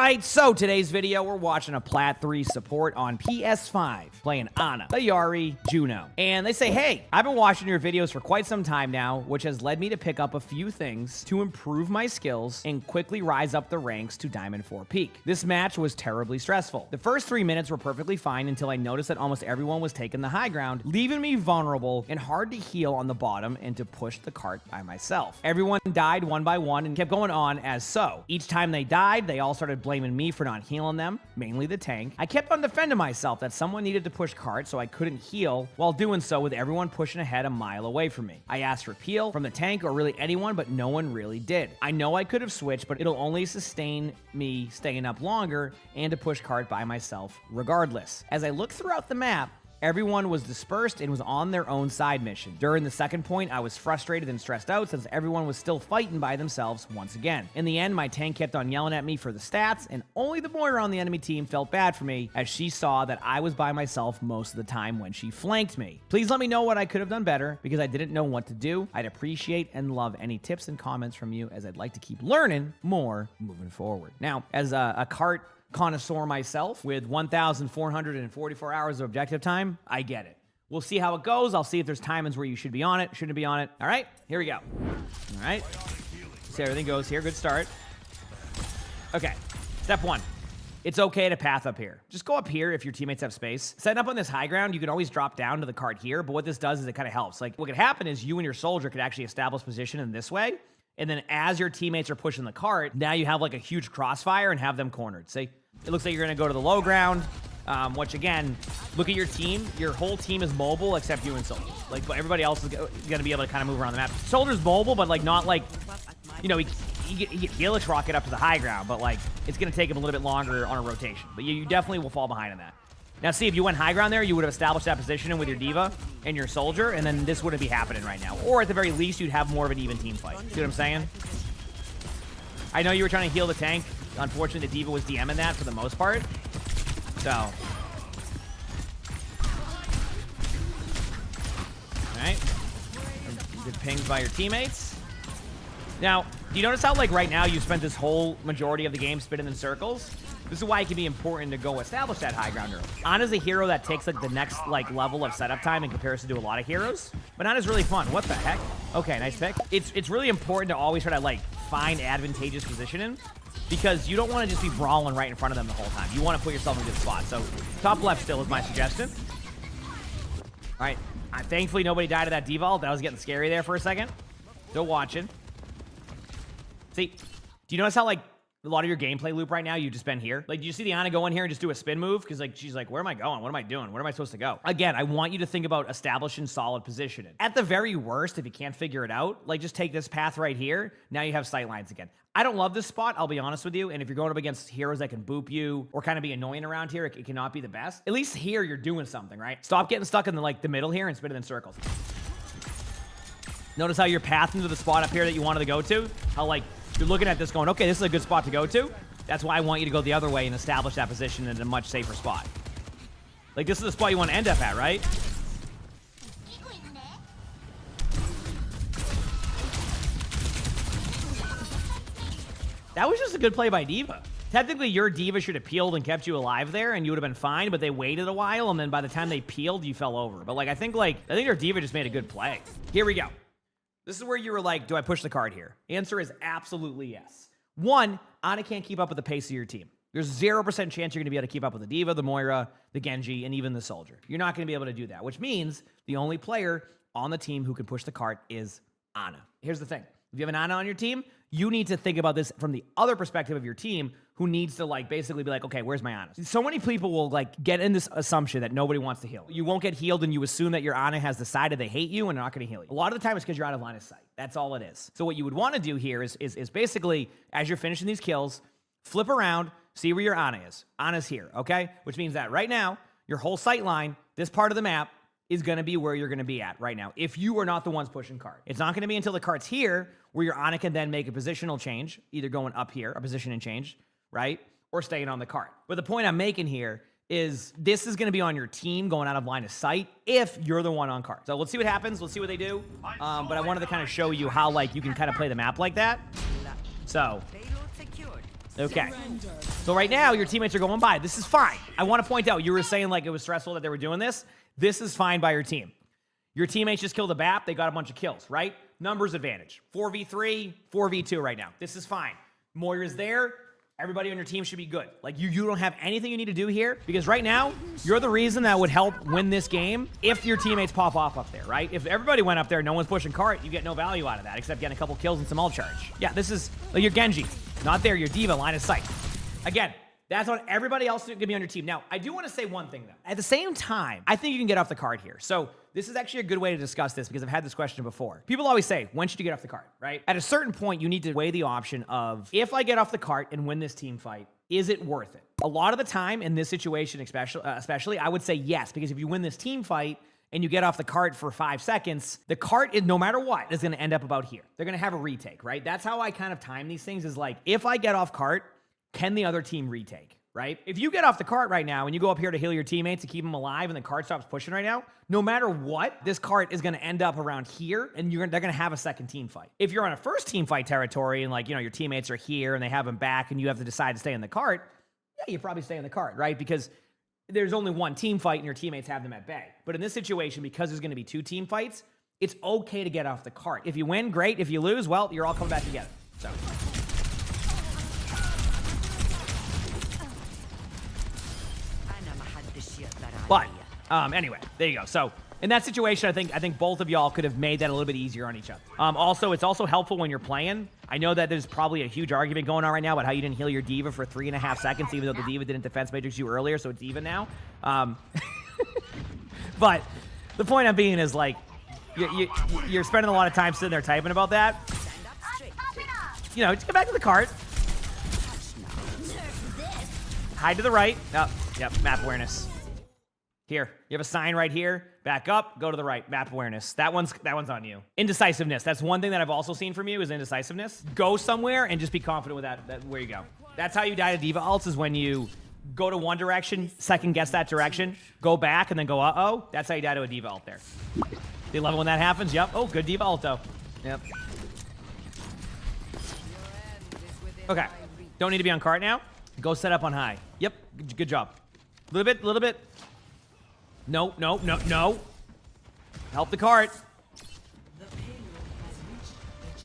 Alright, so today's video, we're watching a Plat 3 support on PS5, playing Ana, Illari, Juno. And they say, hey, I've been watching your videos for quite some time now, which has led me to pick up a few things to improve my skills and quickly rise up the ranks to Diamond 4 Peak. This match was terribly stressful. The first 3 minutes were perfectly fine until I noticed that almost everyone was taking the high ground, leaving me vulnerable and hard to heal on the bottom and to push the cart by myself. Everyone died one by one and kept going on as so. Each time they died, they all started blaming me for not healing them, mainly the tank. I kept on defending myself that someone needed to push cart so I couldn't heal, while doing so with everyone pushing ahead a mile away from me. I asked for peel from the tank or really anyone, but no one really did. I know I could have switched, but it'll only sustain me staying up longer and to push cart by myself regardless. As I look throughout the map, everyone was dispersed and was on their own side mission. During the second point, I was frustrated and stressed out since everyone was still fighting by themselves once again. In the end, my tank kept on yelling at me for the stats, and only the Moira on the enemy team felt bad for me as she saw that I was by myself most of the time when she flanked me. Please let me know what I could have done better because I didn't know what to do. I'd appreciate and love any tips and comments from you as I'd like to keep learning more moving forward. Now, as a cart connoisseur myself with 1,444 hours of objective time, I get it. We'll see how it goes. I'll see if there's timings where you should be on it, shouldn't be on it. All right, here we go. All right, see how everything goes here. Good start. Okay, step one. It's okay to path up here. Just go up here if your teammates have space. Setting up on this high ground, you can always drop down to the cart here, but what this does is it kind of helps. Like, what could happen is you and your soldier could actually establish position in this way, and then as your teammates are pushing the cart, now you have like a huge crossfire and have them cornered. See? It looks like you're going to go to the low ground, which again, look at your team. Your whole team is mobile except you and Soldier. Like, everybody else is going to be able to kind of move around the map. Soldier's mobile, but like not like, you know, he can Helix rocket up to the high ground, but like it's going to take him a little bit longer on a rotation. But you definitely will fall behind in that. Now, see, if you went high ground there, you would have established that position with your D.Va and your Soldier, and then this wouldn't be happening right now. Or at the very least, you'd have more of an even team fight. See what I'm saying? I know you were trying to heal the tank. Unfortunately, the D.Va was DMing that for the most part. So. All right. Good pings by your teammates. Now, do you notice how, like, right now you spent this whole majority of the game spinning in circles? This is why it can be important to go establish that high ground early. Ana's a hero that takes, like, the next, like, level of setup time in comparison to a lot of heroes. But Ana's really fun. What the heck? Okay, nice pick. It's really important to always try to, like, find advantageous positioning, because you don't want to just be brawling right in front of them the whole time. You want to put yourself in a good spot. So top left still is my suggestion. All right. Thankfully, nobody died of that devault. That was getting scary there for a second. Still watching. See, do you notice how, like, a lot of your gameplay loop right now, you've just been here? Like, do you see the Ana go in here and just do a spin move? Because, like, she's like, where am I going? What am I doing? Where am I supposed to go? Again, I want you to think about establishing solid positioning. At the very worst, if you can't figure it out, like, just take this path right here. Now you have sight lines again. I don't love this spot, I'll be honest with you. And if you're going up against heroes that can boop you or kind of be annoying around here, it cannot be the best. At least here, you're doing something, right? Stop getting stuck in the middle here and spinning in circles. Notice how you're pathing to the spot up here that you wanted to go to? How, like, you're looking at this going, okay, this is a good spot to go to. That's why I want you to go the other way and establish that position in a much safer spot. Like, this is the spot you want to end up at, right? That was just a good play by D.Va. Technically, your D.Va should have peeled and kept you alive there, and you would have been fine, but they waited a while, and then by the time they peeled, you fell over. But, like, I think your D.Va just made a good play. Here we go. This is where you were like, do I push the card here? Answer is absolutely yes. One, Ana can't keep up with the pace of your team. There's 0% chance you're going to be able to keep up with the D.Va, the Moira, the Genji, and even the Soldier. You're not going to be able to do that, which means the only player on the team who can push the cart is Ana. Here's the thing. If you have an Ana on your team, you need to think about this from the other perspective of your team, who needs to, like, basically be like, okay, where's my Ana? So many people will, like, get in this assumption that nobody wants to heal. You won't get healed, and you assume that your Ana has decided they hate you and they're not going to heal you. A lot of the time, it's because you're out of line of sight. That's all it is. So what you would want to do here is basically, as you're finishing these kills, flip around, see where your Ana is. Ana's here, okay? Which means that right now, your whole sight line, this part of the map, is going to be where you're going to be at right now, if you are not the ones pushing cart. It's not going to be until the cart's here where your Ana can then make a positional change, either going up here, a positioning change, right? Or staying on the cart. But the point I'm making here is this is going to be on your team going out of line of sight if you're the one on cart. So let's see what happens. Let's see what they do. But I wanted to kind of show you how, like, you can kind of play the map like that. So Okay. So right now, your teammates are going by. This is fine. I want to point out, you were saying like it was stressful that they were doing this. This is fine by your team. Your teammates just killed a BAP. They got a bunch of kills, right? Numbers advantage. 4v3, 4v2 right now. This is fine. Moira's there. Everybody on your team should be good. Like, you don't have anything you need to do here, because right now, you're the reason that would help win this game if your teammates pop off up there, right? If everybody went up there, no one's pushing cart, you get no value out of that, except getting a couple kills and some ult charge. Yeah, this is, like, your Genji. Not there, your Diva, line of sight. Again, that's on everybody else that could be on your team. Now, I do want to say one thing, though. At the same time, I think you can get off the cart here. So this is actually a good way to discuss this, because I've had this question before. People always say, when should you get off the cart, right? At a certain point, you need to weigh the option of, if I get off the cart and win this team fight, is it worth it? A lot of the time, in this situation especially, I would say yes, because if you win this team fight and you get off the cart for 5 seconds, the cart, no matter what, is going to end up about here. They're going to have a retake, right? That's how I kind of time these things, is like, if I get off cart, can the other team retake? Right? If you get off the cart right now and you go up here to heal your teammates to keep them alive and the cart stops pushing right now, no matter what, this cart is going to end up around here and they're going to have a second team fight. If you're on a first team fight territory and, like, you know, your teammates are here and they have them back and you have to decide to stay in the cart, yeah, you probably stay in the cart, right? Because there's only one team fight and your teammates have them at bay. But in this situation, because there's going to be 2 team fights, it's okay to get off the cart. If you win, great. If you lose, well, you're all coming back together. So... But anyway, there you go. So in that situation, I think both of y'all could have made that a little bit easier on each other. Also, it's also helpful when you're playing. I know that there's probably a huge argument going on right now about how you didn't heal your Diva for 3.5 seconds, even though the Diva didn't defense matrix you earlier, so it's even now. But the point I'm being is, like, you're spending a lot of time sitting there typing about that. You know, just get back to the cart. Hide to the right. Oh, yep, map awareness. Here, you have a sign right here. Back up, go to the right. Map awareness. That one's on you. Indecisiveness. That's one thing that I've also seen from you, is indecisiveness. Go somewhere and just be confident with that where you go. That's how you die to Diva ults, is when you go to one direction, second guess that direction, go back, and then go, uh-oh. That's how you die to a Diva ult there. They love it when that happens. Yep. Oh, good Diva ult, though. Yep. Okay. Don't need to be on cart now. Go set up on high. Yep. Good job. Little bit. No. Help the cart.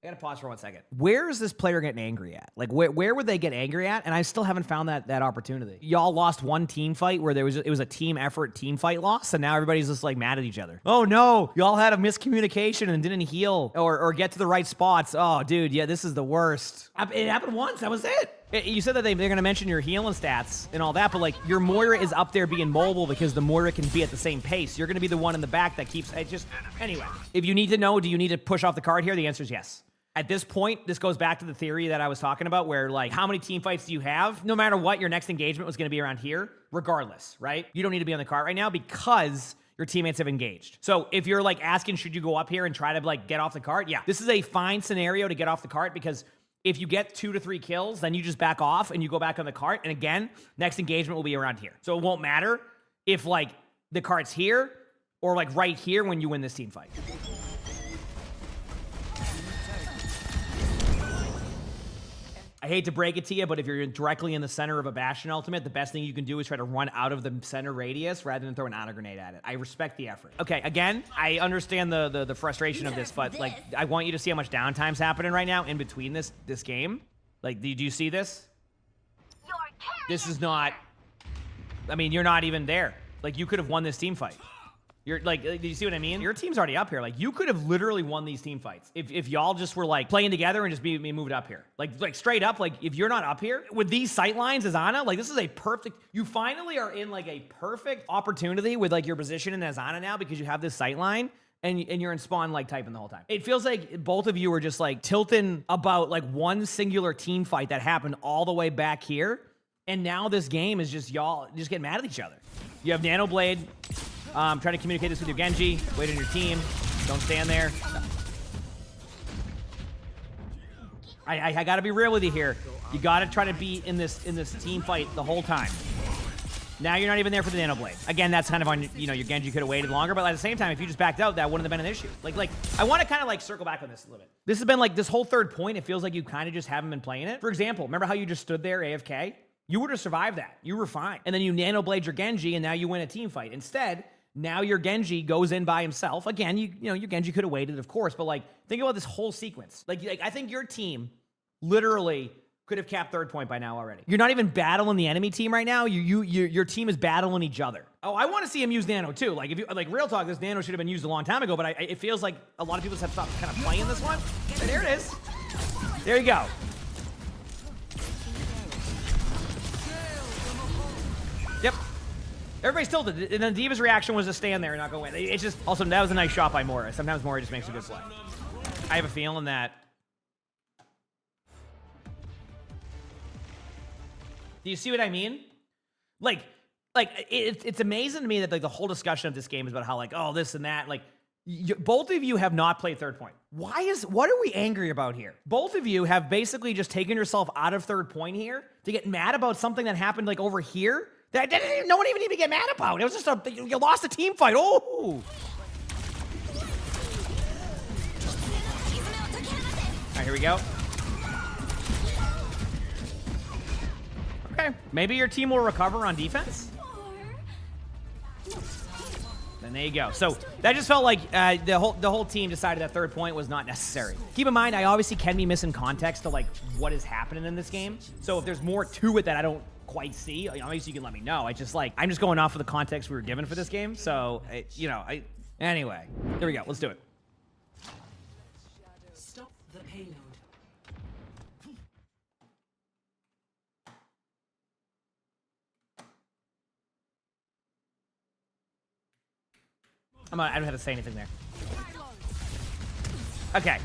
I gotta pause for 1 second. Where is this player getting angry at? Like, where would they get angry at? And I still haven't found that opportunity. Y'all lost one team fight where it was a team effort, team fight loss, and now everybody's just, like, mad at each other. Oh no, y'all had a miscommunication and didn't heal or get to the right spots. Oh, dude, yeah, this is the worst. It happened once. That was it. You said that they're going to mention your healing stats and all that, but, like, your Moira is up there being mobile because the Moira can be at the same pace. You're going to be the one in the back that keeps it. Just anyway, if you need to know, do you need to push off the card here? The answer is yes. At this point, this goes back to the theory that I was talking about, where, like, how many team fights do you have? No matter what, your next engagement was going to be around here, regardless, right? You don't need to be on the cart right now because your teammates have engaged. So if you're, like, asking, should you go up here and try to, like, get off the cart? Yeah, this is a fine scenario to get off the cart, because if you get 2 to 3 kills, then you just back off and you go back on the cart. And again, next engagement will be around here. So it won't matter if, like, the cart's here or, like, right here when you win this team fight. I hate to break it to you, but if you're directly in the center of a Bastion ultimate, the best thing you can do is try to run out of the center radius rather than throw an auto grenade at it. I respect the effort. Okay, again, I understand the frustration of this, but, like, I want you to see how much downtime's happening right now in between this game. Like, do you see this? This is not... I mean, you're not even there. Like, you could have won this team fight. You're like, do you see what I mean? Your team's already up here. Like, you could have literally won these team fights if y'all just were, like, playing together and just be moved up here. Like straight up, like, if you're not up here with these sight lines as Ana, like, this is a perfect, you finally are in, like, a perfect opportunity with, like, your position in as Ana now, because you have this sight line and you're in spawn, like, typing the whole time. It feels like both of you are just, like, tilting about, like, one singular team fight that happened all the way back here. And now this game is just y'all just getting mad at each other. You have Nano Blade. Trying to communicate this with your Genji. Wait on your team. Don't stand there. I gotta be real with you here. You gotta try to be in this team fight the whole time. Now you're not even there for the Nano Blade. Again, that's kind of on, you know, your Genji could have waited longer, but at the same time, if you just backed out, that wouldn't have been an issue. Like I want to kind of like circle back on this a little bit. This has been like this whole third point. It feels like you kind of just haven't been playing it. For example, remember how you just stood there AFK? You would have survived that. You were fine. And then you Nano Blade your Genji, and now you win a team fight. Instead, now your Genji goes in by himself. Again, you know, your Genji could have waited, of course, but like, think about this whole sequence. Like I think your team literally could have capped third point by now already. You're not even battling the enemy team right now. Your team is battling each other. Oh, I want to see him use Nano too. Like, if you like real talk, this Nano should have been used a long time ago, but it feels like a lot of people have stopped kind of playing this one. And there it is. There you go. Yep. Everybody still did it. And then D.Va's reaction was to stand there and not go in. It's just, also, that was a nice shot by Mora. Sometimes Mora just makes a good play. I have a feeling that... Do you see what I mean? Like it's amazing to me that like the whole discussion of this game is about how like, oh, this and that. Like, both of you have not played third point. What are we angry about here? Both of you have basically just taken yourself out of third point here to get mad about something that happened like over here that no one even need to get mad about. It was just you lost a team fight. Oh. All right, here we go. Okay, maybe your team will recover on defense. And there you go. So that just felt like the whole team decided that third point was not necessary. Keep in mind, I obviously can be missing context to like what is happening in this game. So if there's more to it that I don't quite see, obviously you can let me know. I'm just going off of the context we were given for this game. So anyway, there we go. Let's do it. Stop the payload. I don't have to say anything there. Okay.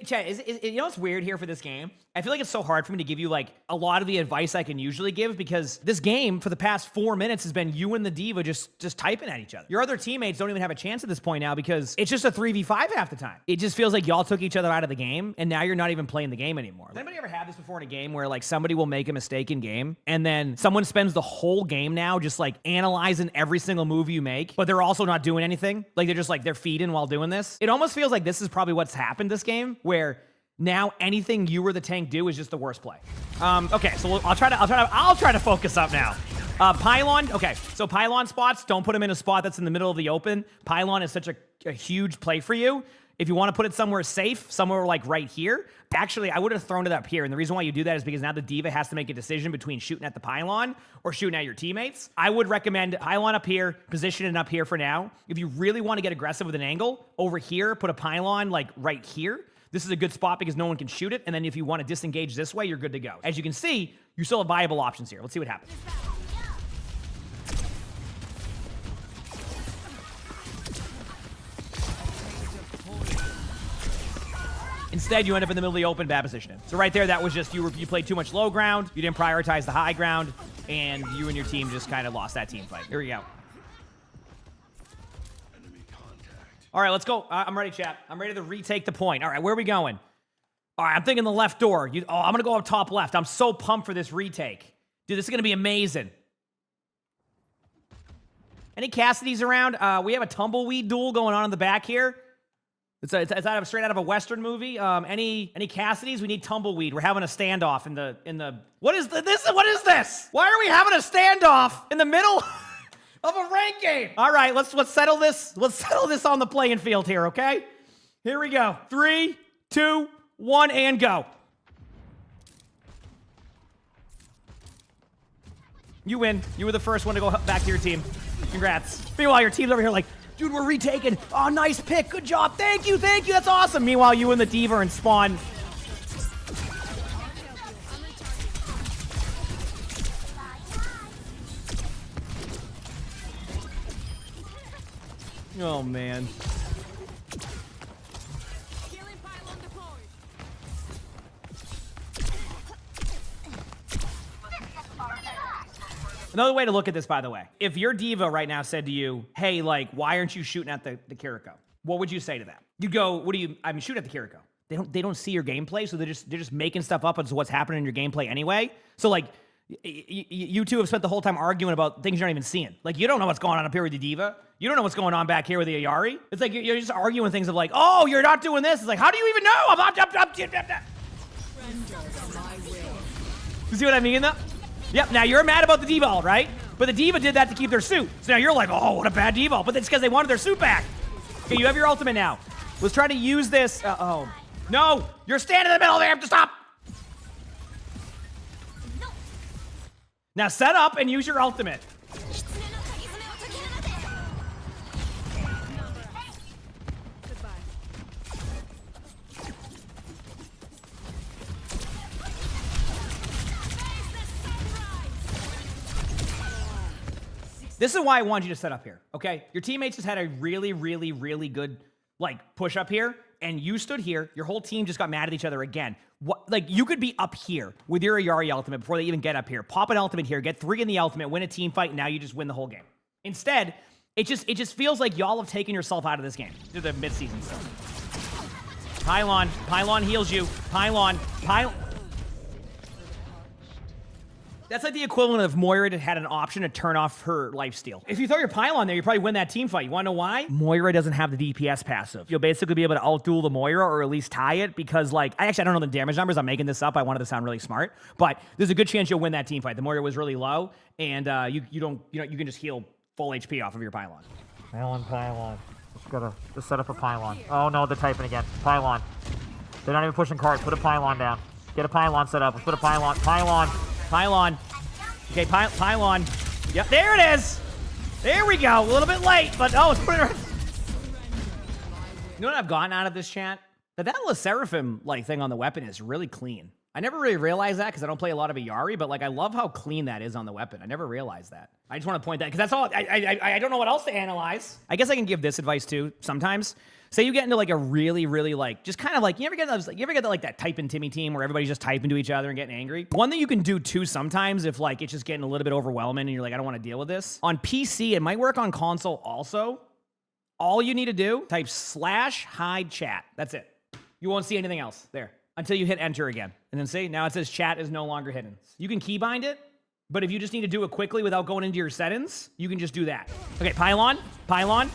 Chad, you know what's weird here for this game? I feel like it's so hard for me to give you like a lot of the advice I can usually give because this game for the past 4 minutes has been you and the D.Va just typing at each other. Your other teammates don't even have a chance at this point now because it's just a 3v5 half the time. It just feels like y'all took each other out of the game and now you're not even playing the game anymore. Has anybody ever had this before in a game where like somebody will make a mistake in game and then someone spends the whole game now just like analyzing every single move you make, but they're also not doing anything? Like they're feeding while doing this? It almost feels like this is probably what's happened this game where now anything you or the tank do is just the worst play. Okay, so I'll try to focus up now. Pylon, okay, so pylon spots, don't put them in a spot that's in the middle of the open. Pylon is such a huge play for you. If you want to put it somewhere safe, somewhere like right here, actually, I would have thrown it up here. And the reason why you do that is because now the D.Va has to make a decision between shooting at the pylon or shooting at your teammates. I would recommend pylon up here, position it up here for now. If you really want to get aggressive with an angle, over here, put a pylon like right here. This is a good spot because no one can shoot it. And then if you want to disengage this way, you're good to go. As you can see, you still have viable options here. Let's see what happens. Instead, you end up in the middle of the open, bad positioning. So right there, that was just you played too much low ground, you didn't prioritize the high ground, and you and your team just kind of lost that team fight. Here we go. All right, let's go. I'm ready, chat. I'm ready to retake the point. All right, where are we going? All right, I'm thinking the left door. I'm going to go up top left. I'm so pumped for this retake. Dude, this is going to be amazing. Any Cassidys around? We have a tumbleweed duel going on in the back here. It's straight out of a Western movie. Any Cassidys? We need tumbleweed. We're having a standoff in the. What is this? What is this? Why are we having a standoff in the middle of a rank game? All right, let's settle this. Let's settle this on the playing field here, okay? Here we go. 3, 2, 1, and go. You win. You were the first one to go back to your team. Congrats. Meanwhile, your team's over here like, dude, we're retaking. Oh, nice pick. Good job. Thank you. Thank you. That's awesome. Meanwhile, you and the D.Va are in spawn. Oh, man. Another way to look at this, by the way, if your D.Va right now said to you, hey, like, why aren't you shooting at the Kiriko? What would you say to that? You'd go, shoot at the Kiriko. They don't see your gameplay, so they're just making stuff up as to what's happening in your gameplay anyway. So, like, You two have spent the whole time arguing about things you're not even seeing. Like, you don't know what's going on up here with the Diva. You don't know what's going on back here with the Illari. It's like you're just arguing things of like, oh, you're not doing this. It's like, how do you even know? You see what I mean, though? Yep, now you're mad about the Diva ult, right? But the Diva did that to keep their suit. So now you're like, oh, what a bad Diva ult. But it's because they wanted their suit back. Okay, you have your ultimate now. Let's try to use this. Oh. No, you're standing in the middle there. Have to stop. Now set up and use your ultimate. This is why I wanted you to set up here, okay? Your teammates just had a really, really, really good, like, push up here, and you stood here. Your whole team just got mad at each other again. What, like, you could be up here with your Illari ultimate before they even get up here. Pop an ultimate here, get 3 in the ultimate, win a team fight, and now you just win the whole game. Instead, it just feels like y'all have taken yourself out of this game through the mid-season stuff. Pylon heals you. Pylon. That's like the equivalent of Moira had an option to turn off her lifesteal. If you throw your Pylon there, you probably win that team fight. You wanna know why? Moira doesn't have the DPS passive. You'll basically be able to outduel the Moira or at least tie it because, like, I don't know the damage numbers. I'm making this up. I wanted to sound really smart, but there's a good chance you'll win that team fight. The Moira was really low, and you can just heal full HP off of your Pylon. Pylon. Just set up a Pylon. Oh no, they're typing again. Pylon. They're not even pushing cards. Put a Pylon down. Get a Pylon set up. Let's put a Pylon. Pylon. Okay, Pylon. Yep, there it is. There we go. A little bit late, but oh, it's putting it right. You know what I've gotten out of this chat? That little Seraphim like thing on the weapon is really clean. I never really realized that because I don't play a lot of Illari, but like I love how clean that is on the weapon. I never realized that. I just want to point that because that's all. I don't know what else to analyze. I guess I can give this advice too sometimes. Say you get into like a really, really like, just kind of like, you ever get that type and Timmy team where everybody's just typing to each other and getting angry? One thing you can do too sometimes if like it's just getting a little bit overwhelming and you're like, I don't want to deal with this. On PC, it might work on console also. All you need to do, type /hide chat. That's it. You won't see anything else there until you hit enter again. And then see, now it says chat is no longer hidden. You can keybind it, but if you just need to do it quickly without going into your settings, you can just do that. Okay, Pylon. Pylon.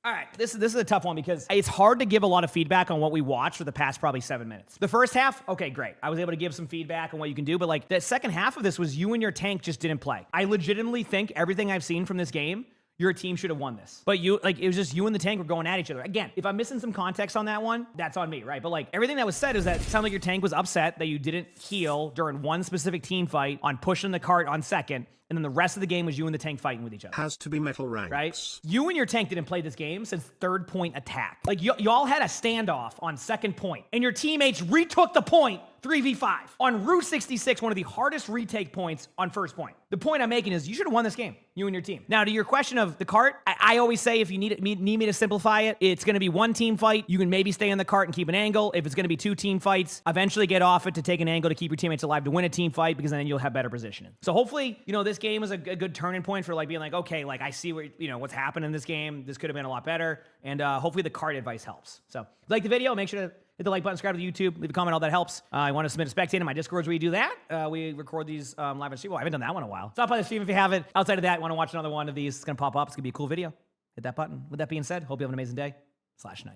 All right, this is a tough one because it's hard to give a lot of feedback on what we watched for the past probably 7 minutes. The first half, okay, great. I was able to give some feedback on what you can do, but like the second half of this was you and your tank just didn't play. I legitimately think everything I've seen from this game, your team should have won this. But you, like, it was just you and the tank were going at each other. Again, if I'm missing some context on that one, that's on me, right? But like everything that was said is that it sounded like your tank was upset that you didn't heal during one specific team fight on pushing the cart on second. And then the rest of the game was you and the tank fighting with each other. Has to be metal ranks. Right? You and your tank didn't play this game since third point attack. Like, y'all had a standoff on second point, and your teammates retook the point 3v5 on Route 66, one of the hardest retake points on first point. The point I'm making is you should have won this game, you and your team. Now, to your question of the cart, I always say if you need me to simplify it, it's going to be one team fight. You can maybe stay in the cart and keep an angle. If it's going to be 2 team fights, eventually get off it to take an angle to keep your teammates alive to win a team fight because then you'll have better positioning. So hopefully, this game is a good turning point for like being like, okay, like I see what's happened in this game. This could have been a lot better. And hopefully the cart advice helps. So if you like the video, make sure to hit the like button, subscribe to the YouTube, leave a comment, all that helps. I want to submit a Spectating. My Discord's where you do that. We record these live on stream. Well, I haven't done that one in a while. Stop by the stream if you haven't. Outside of that, want to watch another one of these, it's going to pop up. It's going to be a cool video. Hit that button. With that being said, hope you have an amazing day /night.